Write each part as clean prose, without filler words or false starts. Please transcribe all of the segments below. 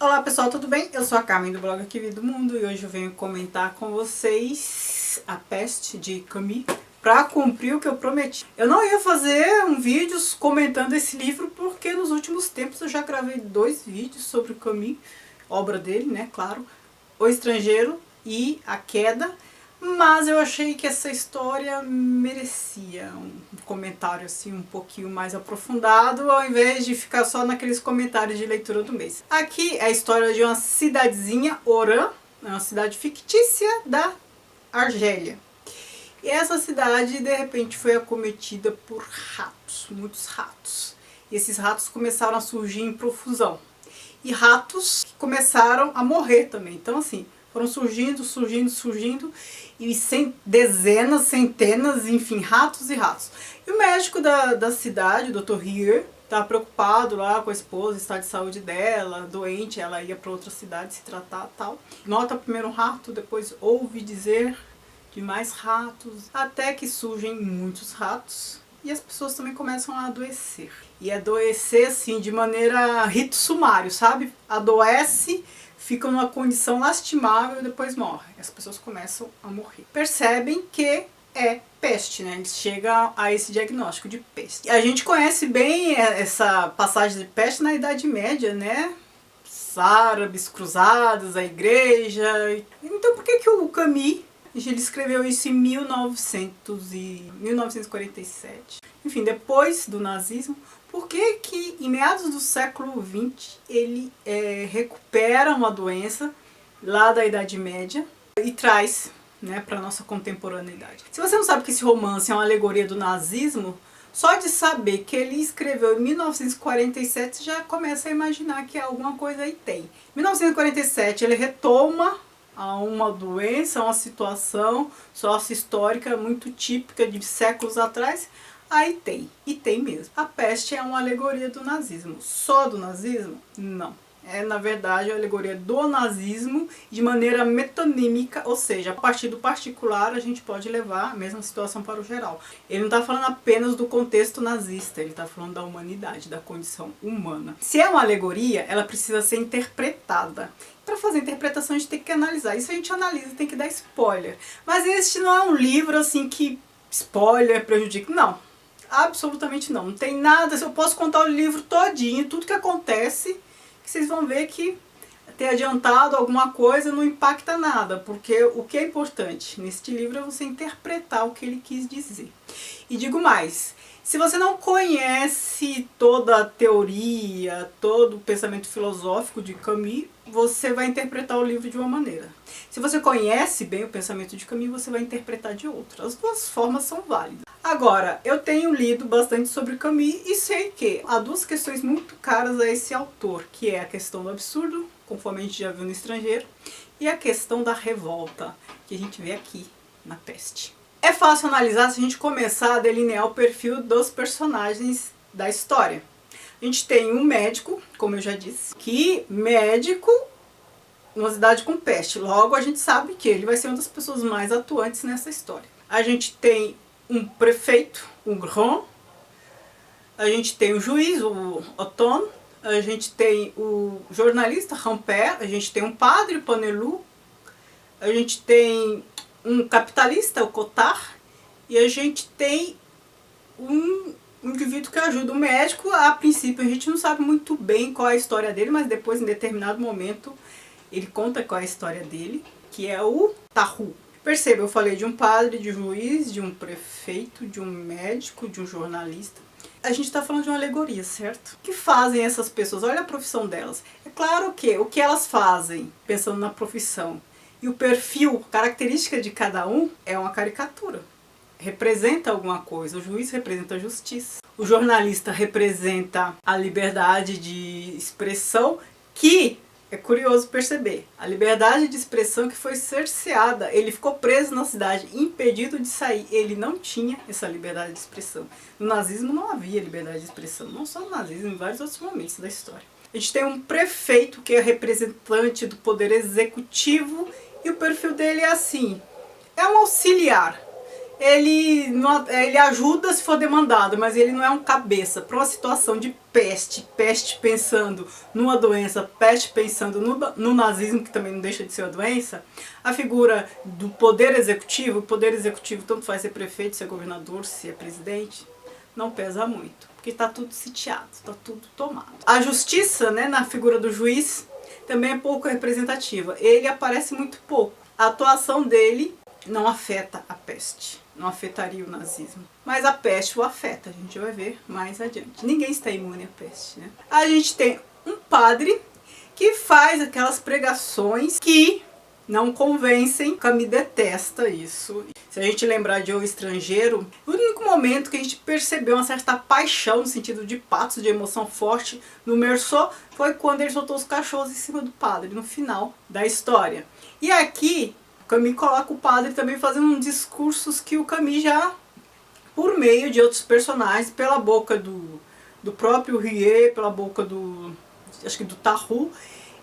Olá pessoal, tudo bem? Eu sou a Carmen do blog Aqui Vida do Mundo e hoje eu venho comentar com vocês A Peste de Camus para cumprir o que eu prometi. Eu não ia fazer um vídeo comentando esse livro porque nos últimos tempos eu já gravei 2 vídeos sobre o Camus, obra dele, né, claro, O Estrangeiro e A Queda, mas eu achei que essa história merecia um comentário assim um pouquinho mais aprofundado, ao invés de ficar só naqueles comentários de leitura do mês. Aqui é a história de uma cidadezinha, Oran, uma cidade fictícia da Argélia. E essa cidade de repente foi acometida por ratos, muitos ratos. E esses ratos começaram a surgir em profusão. E ratos que começaram a morrer também. Então assim, foram surgindo, e dezenas, centenas, enfim, ratos e ratos. E o médico da cidade, o Dr. Rier, estava preocupado lá com a esposa, o estado de saúde dela, doente, ela ia para outra cidade se tratar e tal. Nota primeiro um rato, depois ouve dizer de mais ratos, até que surgem muitos ratos. E as pessoas também começam a adoecer. E adoecer assim, de maneira rito sumário, sabe? Adoece, fica numa condição lastimável e depois morre. As pessoas começam a morrer. Percebem que é peste, né? Eles chegam a esse diagnóstico de peste. A gente conhece bem essa passagem de peste na Idade Média, né? Os árabes cruzados, a igreja. Então por que o Camus, ele escreveu isso em 1947? Enfim, depois do nazismo. Por que em meados do século XX ele recupera uma doença lá da Idade Média e traz, né, para a nossa contemporaneidade? Se você não sabe que esse romance é uma alegoria do nazismo, só de saber que ele escreveu em 1947 você já começa a imaginar que alguma coisa aí tem. Em 1947 ele retoma a uma doença, uma situação sócio-histórica muito típica de séculos atrás. Aí tem, e tem mesmo. A peste é uma alegoria do nazismo. Só do nazismo? Não. É, na verdade, a alegoria do nazismo de maneira metonímica, ou seja, a partir do particular a gente pode levar a mesma situação para o geral. Ele não está falando apenas do contexto nazista, ele está falando da humanidade, da condição humana. Se é uma alegoria, ela precisa ser interpretada. Para fazer interpretação a gente tem que analisar. Isso a gente analisa, tem que dar spoiler. Mas este não é um livro assim que spoiler prejudica, não. Absolutamente não. Não tem nada, eu posso contar o livro todinho, tudo que acontece, que vocês vão ver que ter adiantado alguma coisa não impacta nada, porque o que é importante neste livro é você interpretar o que ele quis dizer. E digo mais, se você não conhece toda a teoria, todo o pensamento filosófico de Camus, você vai interpretar o livro de uma maneira. Se você conhece bem o pensamento de Camus, você vai interpretar de outra. As duas formas são válidas. Agora, eu tenho lido bastante sobre Camus e sei que há 2 questões muito caras a esse autor, que é a questão do absurdo, conforme a gente já viu no Estrangeiro, e a questão da revolta, que a gente vê aqui na Peste. É fácil analisar se a gente começar a delinear o perfil dos personagens da história. A gente tem um médico, como eu já disse, que médico numa cidade com peste. Logo a gente sabe que ele vai ser uma das pessoas mais atuantes nessa história. A gente tem um prefeito, o Grand, a gente tem o juiz, o Othon, a gente tem o jornalista Rampert, a gente tem um padre, o Panelu, a gente tem um capitalista, o Cotard, e a gente tem um indivíduo que ajuda o médico. A princípio a gente não sabe muito bem qual é a história dele, mas depois em determinado momento ele conta qual é a história dele, que é o Tarrou. Perceba, eu falei de um padre, de um juiz, de um prefeito, de um médico, de um jornalista. A gente está falando de uma alegoria, certo? O que fazem essas pessoas? Olha a profissão delas. É claro que o que elas fazem, pensando na profissão, e o perfil, característica de cada um, é uma caricatura. Representa alguma coisa. O juiz representa a justiça. O jornalista representa a liberdade de expressão, que é curioso perceber. A liberdade de expressão que foi cerceada. Ele ficou preso na cidade, impedido de sair. Ele não tinha essa liberdade de expressão. No nazismo não havia liberdade de expressão. Não só no nazismo, em vários outros momentos da história. A gente tem um prefeito que é representante do poder executivo e o perfil dele é assim. É um auxiliar. ele ajuda se for demandado, mas ele não é um cabeça. Para uma situação de peste pensando numa doença, peste pensando no nazismo, que também não deixa de ser uma doença, a figura do poder executivo, tanto faz ser prefeito, ser governador, ser presidente, não pesa muito, porque está tudo sitiado, está tudo tomado. A justiça, né, na figura do juiz, também é pouco representativa. Ele aparece muito pouco. A atuação dele não afeta a peste, não afetaria o nazismo. Mas a peste o afeta, a gente vai ver mais adiante. Ninguém está imune à peste, né? A gente tem um padre que faz aquelas pregações que não convencem. Camus detesta isso. Se a gente lembrar de O Estrangeiro, o único momento que a gente percebeu uma certa paixão, no sentido de patos, de emoção forte, no Meursault, foi quando ele soltou os cachorros em cima do padre, no final da história. E aqui, Camus coloca o padre também fazendo discursos que o Camus já, por meio de outros personagens, pela boca do próprio Rie, pela boca acho que do Tarrou,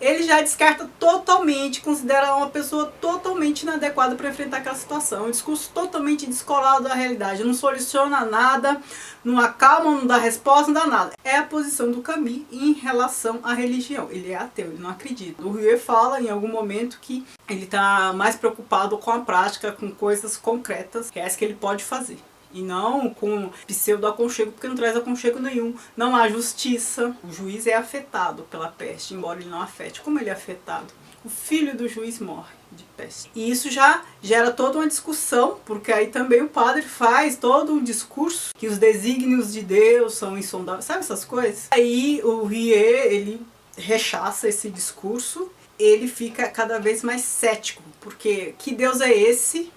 ele já descarta totalmente, considera uma pessoa totalmente inadequada para enfrentar aquela situação. Um discurso totalmente descolado da realidade, não soluciona nada, não acalma, não dá resposta, não dá nada. É a posição do Camus em relação à religião. Ele é ateu, ele não acredita. O Rie fala em algum momento que ele está mais preocupado com a prática, com coisas concretas, que é essa que ele pode fazer. E não com pseudo-aconchego, porque não traz aconchego nenhum. Não há justiça. O juiz é afetado pela peste, embora ele não afete. Como ele é afetado? O filho do juiz morre de peste. E isso já gera toda uma discussão, porque aí também o padre faz todo um discurso que os desígnios de Deus são insondáveis. Sabe essas coisas? Aí o Rie, ele rechaça esse discurso. Ele fica cada vez mais cético, porque que Deus é esse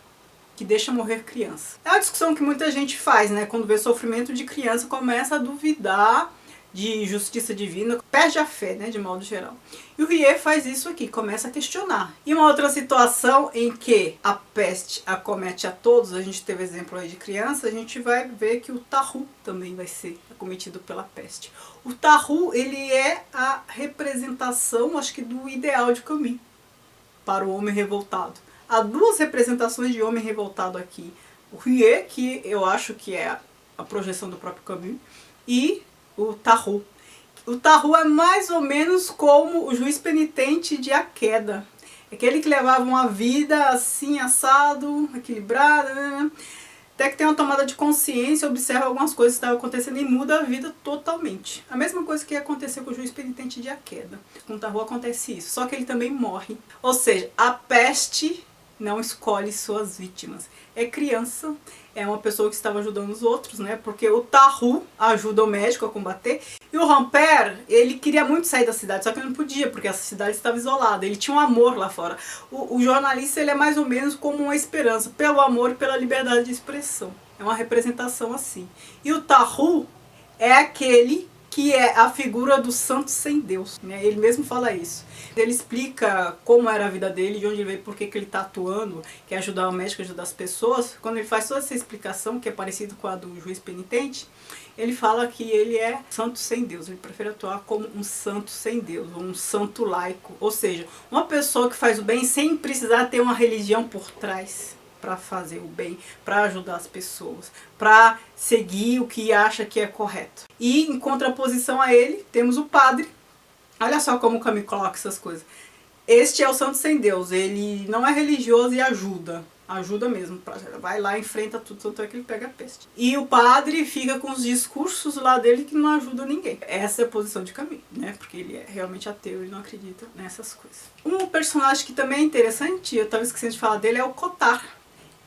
que deixa morrer criança? É uma discussão que muita gente faz, né? Quando vê sofrimento de criança, começa a duvidar de justiça divina, perde a fé, né, de modo geral. E o Rie faz isso aqui, começa a questionar. E uma outra situação em que a peste acomete a todos, a gente teve exemplo aí de criança, a gente vai ver que o Tarrou também vai ser acometido pela peste. O Tarrou, ele é a representação, acho que, do ideal de Camus para o homem revoltado. Há duas representações de homem revoltado aqui. O Rie, que eu acho que é a projeção do próprio Camus, e o Tarrou. O Tarrou é mais ou menos como o juiz penitente de A Queda. Aquele que levava uma vida assim, assado, equilibrada, né? Até que tem uma tomada de consciência, observa algumas coisas que estavam acontecendo e muda a vida totalmente. A mesma coisa que aconteceu com o juiz penitente de A Queda. Com o Tarrou acontece isso, só que ele também morre. Ou seja, a peste não escolhe suas vítimas. É criança, é uma pessoa que estava ajudando os outros, né? Porque o Tarrou ajuda o médico a combater. E o Rampert, ele queria muito sair da cidade, só que ele não podia, porque essa cidade estava isolada. Ele tinha um amor lá fora. O jornalista, ele é mais ou menos como uma esperança, pelo amor e pela liberdade de expressão. É uma representação assim. E o Tarrou é aquele que é a figura do santo sem Deus, né? Ele mesmo fala isso. Ele explica como era a vida dele, de onde ele veio, por que ele está atuando, que é ajudar o médico, ajudar as pessoas. Quando ele faz toda essa explicação, que é parecido com a do juiz penitente, ele fala que ele é santo sem Deus. Ele prefere atuar como um santo sem Deus, ou um santo laico. Ou seja, uma pessoa que faz o bem sem precisar ter uma religião por trás para fazer o bem, para ajudar as pessoas, para seguir o que acha que é correto. E em contraposição a ele, temos o padre. Olha só como o Camus coloca essas coisas. Este é o santo sem Deus, ele não é religioso e ajuda. Ajuda mesmo, vai lá, enfrenta tudo, tanto é que ele pega a peste. E o padre fica com os discursos lá dele que não ajuda ninguém. Essa é a posição de Camus, né? Porque ele é realmente ateu e não acredita nessas coisas. Um personagem que também é interessante, eu estava esquecendo de falar dele, é o Cottard.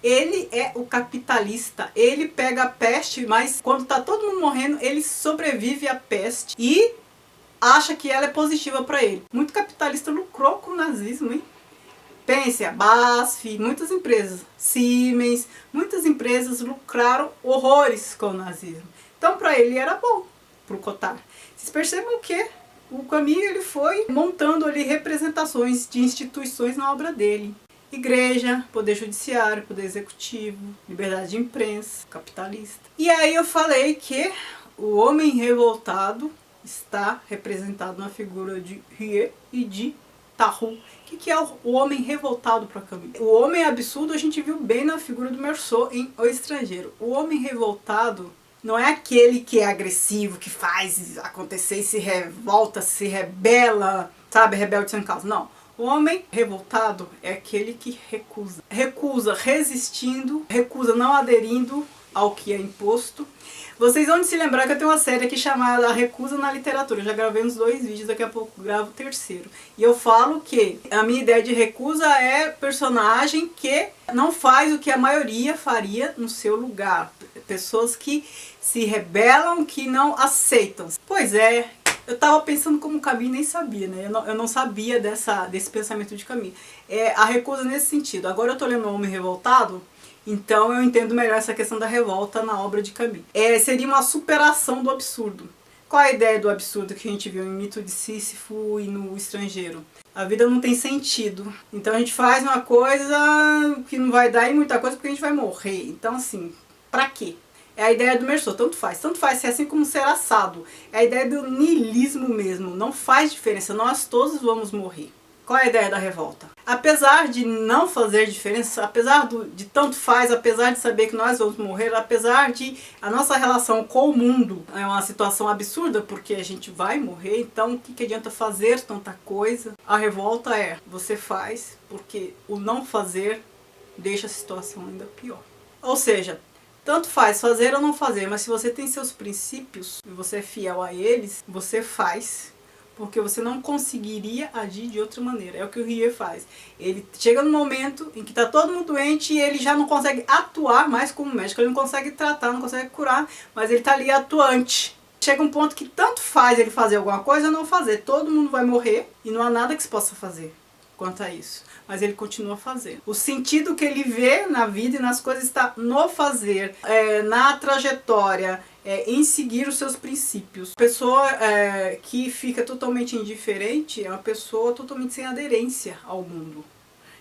Ele é o capitalista, ele pega a peste, mas quando tá todo mundo morrendo, ele sobrevive à peste e acha que ela é positiva para ele. Muito capitalista lucrou com o nazismo, hein? Pense, a BASF, muitas empresas, Siemens, muitas empresas lucraram horrores com o nazismo. Então para ele era bom, para o Cottard. Vocês percebam que o Camus, ele foi montando ali representações de instituições na obra dele. Igreja, poder judiciário, poder executivo, liberdade de imprensa, capitalista. E aí eu falei que o homem revoltado está representado na figura de Rie e de Tahu. O que é o homem revoltado para Camus? O homem absurdo a gente viu bem na figura do Meursault em O Estrangeiro. O homem revoltado não é aquele que é agressivo, que faz acontecer e se revolta, se rebela, sabe, rebelde sem causa. Não. O homem revoltado é aquele que recusa. Recusa resistindo, recusa não aderindo ao que é imposto. Vocês vão se lembrar que eu tenho uma série aqui chamada A Recusa na Literatura. Eu já gravei uns 2 vídeos, daqui a pouco gravo o 3º. E eu falo que a minha ideia de recusa é personagem que não faz o que a maioria faria no seu lugar. Pessoas que se rebelam, que não aceitam. Pois é, eu tava pensando como Camus, nem sabia, né? Eu não sabia desse pensamento de Camus. A recusa nesse sentido. Agora eu tô lendo O Homem Revoltado, então eu entendo melhor essa questão da revolta na obra de Camus. Seria uma superação do absurdo. Qual a ideia do absurdo que a gente viu em Mito de Sísifo e no Estrangeiro? A vida não tem sentido. Então a gente faz uma coisa que não vai dar em muita coisa porque a gente vai morrer. Então assim, pra quê? É a ideia do Meursault, tanto faz ser assim como ser assado. É a ideia do niilismo mesmo, não faz diferença, nós todos vamos morrer. Qual é a ideia da revolta? Apesar de não fazer diferença, apesar de tanto faz, apesar de saber que nós vamos morrer, apesar de a nossa relação com o mundo é uma situação absurda, porque a gente vai morrer, então o que adianta fazer tanta coisa? A revolta você faz, porque o não fazer deixa a situação ainda pior. Ou seja, tanto faz fazer ou não fazer, mas se você tem seus princípios e você é fiel a eles, você faz, porque você não conseguiria agir de outra maneira. É o que o Rie faz. Ele chega no momento em que está todo mundo doente e ele já não consegue atuar mais como médico, ele não consegue tratar, não consegue curar, mas ele está ali atuante. Chega um ponto que tanto faz ele fazer alguma coisa ou não fazer, todo mundo vai morrer e não há nada que se possa fazer quanto a isso. Mas ele continua fazendo. O sentido que ele vê na vida e nas coisas está no fazer, na trajetória, em seguir os seus princípios. A pessoa que fica totalmente indiferente é uma pessoa totalmente sem aderência ao mundo.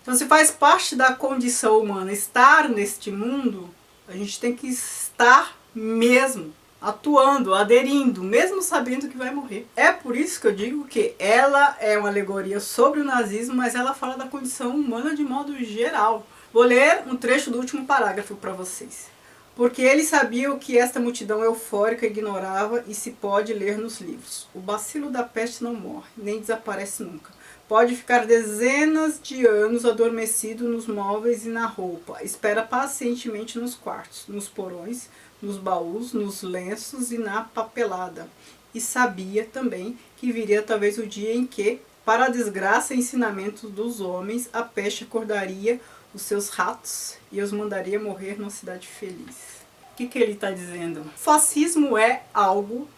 Então, se faz parte da condição humana estar neste mundo, a gente tem que estar mesmo atuando, aderindo, mesmo sabendo que vai morrer. É por isso que eu digo que ela é uma alegoria sobre o nazismo, mas ela fala da condição humana de modo geral. Vou ler um trecho do último parágrafo para vocês. Porque ele sabia o que esta multidão eufórica ignorava e se pode ler nos livros. O bacilo da peste não morre, nem desaparece nunca. Pode ficar dezenas de anos adormecido nos móveis e na roupa. Espera pacientemente nos quartos, nos porões, nos baús, nos lenços e na papelada. E sabia também que viria talvez o dia em que, para a desgraça e ensinamento dos homens, a peste acordaria os seus ratos e os mandaria morrer numa cidade feliz. O que ele está dizendo? Fascismo é algo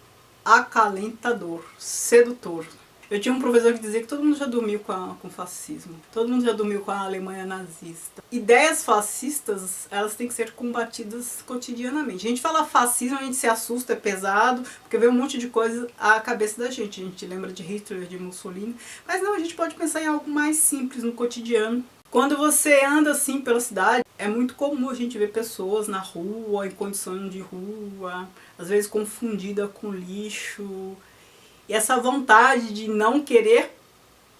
acalentador, sedutor. Eu tinha um professor que dizia que todo mundo já dormiu com o fascismo. Todo mundo já dormiu com a Alemanha nazista. Ideias fascistas, elas têm que ser combatidas cotidianamente. A gente fala fascismo, a gente se assusta, é pesado, porque vem um monte de coisa à cabeça da gente. A gente lembra de Hitler, de Mussolini. Mas não, a gente pode pensar em algo mais simples, no cotidiano. Quando você anda assim pela cidade, é muito comum a gente ver pessoas na rua, em condição de rua, às vezes confundida com lixo. E essa vontade de não querer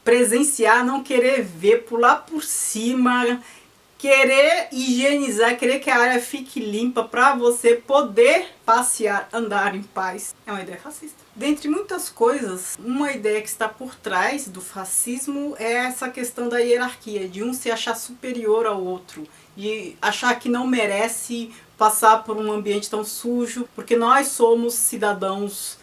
presenciar, não querer ver, pular por cima, querer higienizar, querer que a área fique limpa para você poder passear, andar em paz, é uma ideia fascista. Dentre muitas coisas, uma ideia que está por trás do fascismo é essa questão da hierarquia, de um se achar superior ao outro, de achar que não merece passar por um ambiente tão sujo, porque nós somos cidadãos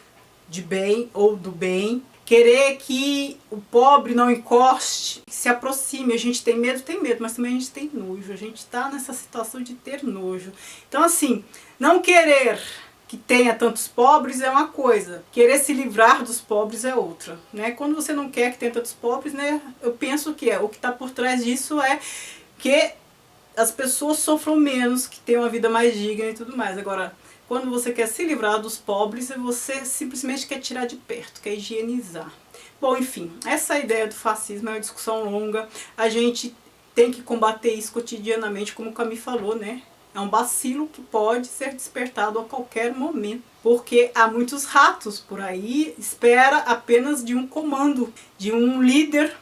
de bem ou do bem, querer que o pobre não encoste, se aproxime. A gente tem medo, mas também a gente tem nojo, a gente está nessa situação de ter nojo. Então assim, não querer que tenha tantos pobres é uma coisa, querer se livrar dos pobres é outra, né? Quando você não quer que tenha tantos pobres, né, eu penso que o que está por trás disso é que as pessoas sofram menos, que tenham uma vida mais digna e tudo mais. Agora, quando você quer se livrar dos pobres, você simplesmente quer tirar de perto, quer higienizar. Bom, enfim, essa ideia do fascismo é uma discussão longa. A gente tem que combater isso cotidianamente, como o Camus falou, né? É um bacilo que pode ser despertado a qualquer momento. Porque há muitos ratos por aí, espera apenas de um comando, de um líder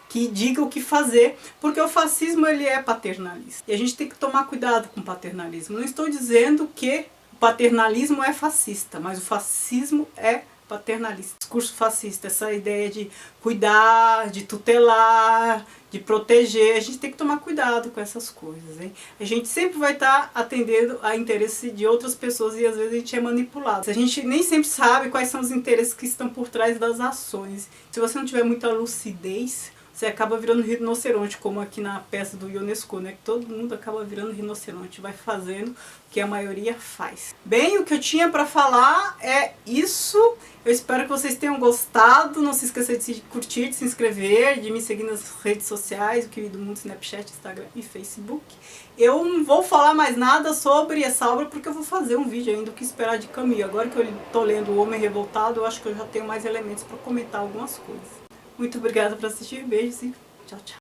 que diga o que fazer, porque o fascismo ele é paternalista. E a gente tem que tomar cuidado com o paternalismo. Não estou dizendo que o paternalismo é fascista, mas o fascismo é paternalista. Discurso fascista, essa ideia de cuidar, de tutelar, de proteger, a gente tem que tomar cuidado com essas coisas, hein? A gente sempre vai estar atendendo a interesse de outras pessoas e às vezes a gente é manipulado. A gente nem sempre sabe quais são os interesses que estão por trás das ações. Se você não tiver muita lucidez, você acaba virando rinoceronte, como aqui na peça do Ionesco, né? Que todo mundo acaba virando rinoceronte, vai fazendo o que a maioria faz. Bem, o que eu tinha para falar é isso. Eu espero que vocês tenham gostado. Não se esqueça de se curtir, de se inscrever, de me seguir nas redes sociais, o Kiwi do Mundo, Snapchat, Instagram e Facebook. Eu não vou falar mais nada sobre essa obra porque eu vou fazer um vídeo ainda, o que esperar de Camus. Agora que eu estou lendo O Homem Revoltado, eu acho que eu já tenho mais elementos para comentar algumas coisas. Muito obrigada por assistir, beijos e tchau, tchau.